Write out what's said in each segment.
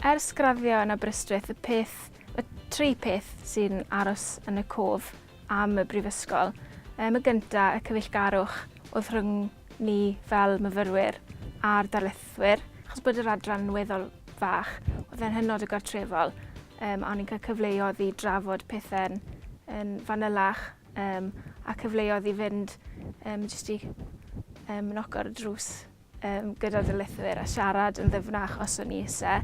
Ers graddio yn Aberystwyth, y tri peth sy'n aros yn y cof am y brifysgol. Y gyntaf, y cyfeillgarwch oedd rhwng ni fel myfyrwyr a'r darlithwyr. Achos bod yr adran yn weddol fach, oedd e'n hynod o gartrefol, a o'n i'n cael cyfleoedd i drafod pethau yn fanylach a cyfleoedd i fynd jyst i noco'r drws gyda'r darlithwyr a siarad yn ddyfnach os o'n i eisiau.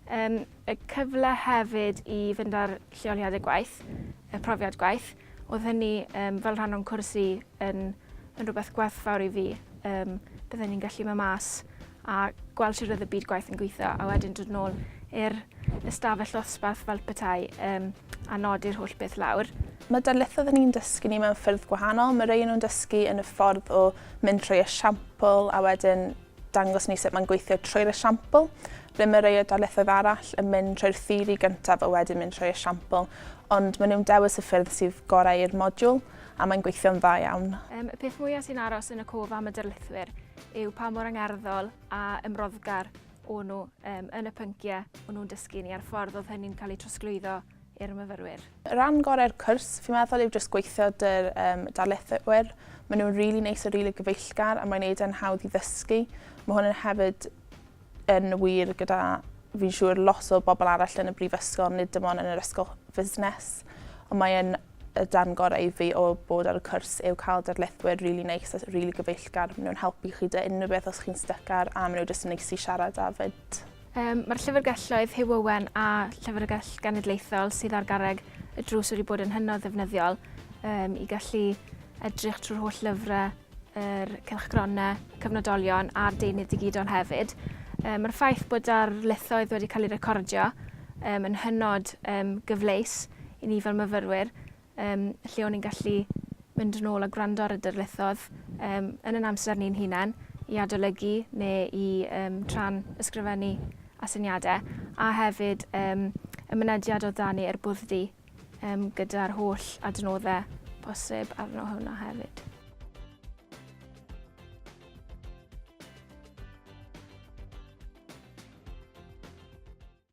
Y cyfle hefyd i fynd ar lleoliadau gwaith, y profiad gwaith, oedd hynny fel rhan o'n cwrsi yn rhywbeth gwerthfawr i fi. Byddwn ni'n gallu mynd mas a gweld sut oedd y byd gwaith yn gweithio a wedyn dod nôl i'r ystafell dosbarth fel petai a nodi'r holl beth lawr. Mae darlithoedd ni'n dysgu ni mewn ffyrdd gwahanol. Mae rhai nhw'n dysgu yn y ffordd o mynd trwy esiampl a wedyn dangos ni sut mae'n gweithio trwy'r esiampl. Ble mae rhai o darlithoedd arall yn mynd trwy'r theori gyntaf a wedyn mynd trwy'r esiampl. Ond maen nhw'n dewis y ffyrdd sydd gorau i'r modiwl a mae'n gweithio'n dda iawn. Y peth mwyaf sy'n aros yn y cof am y darlithwyr yw pa mor angerddol a ymroddgar o'n nhw yn y pynciau o'n nhw'n dysgu ni a'r ffordd oedd hynny'n cael ei trosglwyddo i'r myfyrwyr. Y ran gorau'r cwrs, fi'n meddwl yw jyst gweithio dy'r darlithwyr. Maen nhw'n rili neis a rili gyfeillgar a mae'n neud e'n hawdd i ddysgu. Mae hwn yn hefyd yn wir gyda, fi'n siŵr, lot o bobl arall yn y brifysgol, nid dim ond yn yr ysgol fusnes. Ond mae'n y dan gorau i fi o bod ar y cwrs yw cael darlithwyr rili neis a rili gyfeillgar. Maen nhw'n helpu chi dy unrhyw beth os chi'n stycar a maen nhw'n jyst yn neis i siarad a fyd. Mae'r llyfrgelloedd Huw Owen a Llyfrgell Genedlaethol sydd ar garreg y drws wedi bod yn hynod ddefnyddiol i gallu edrych trwy'r holl lyfrau, yr cylchgronau, cyfnodolion a'r deunydd digidol hefyd. Mae'r ffaith bod darlithoedd wedi cael ei recordio yn hynod gyfleus i ni fel myfyrwyr, lle o'n i'n gallu mynd yn ôl a gwrando ar y darlithoedd yn ein amser ni'n hunain i adolygu neu i tran ysgrifennu asyniadau a hefyd y mynediad o ddanu i'r bwdddi gyda'r holl adnoddau posib arno hwnna hefyd.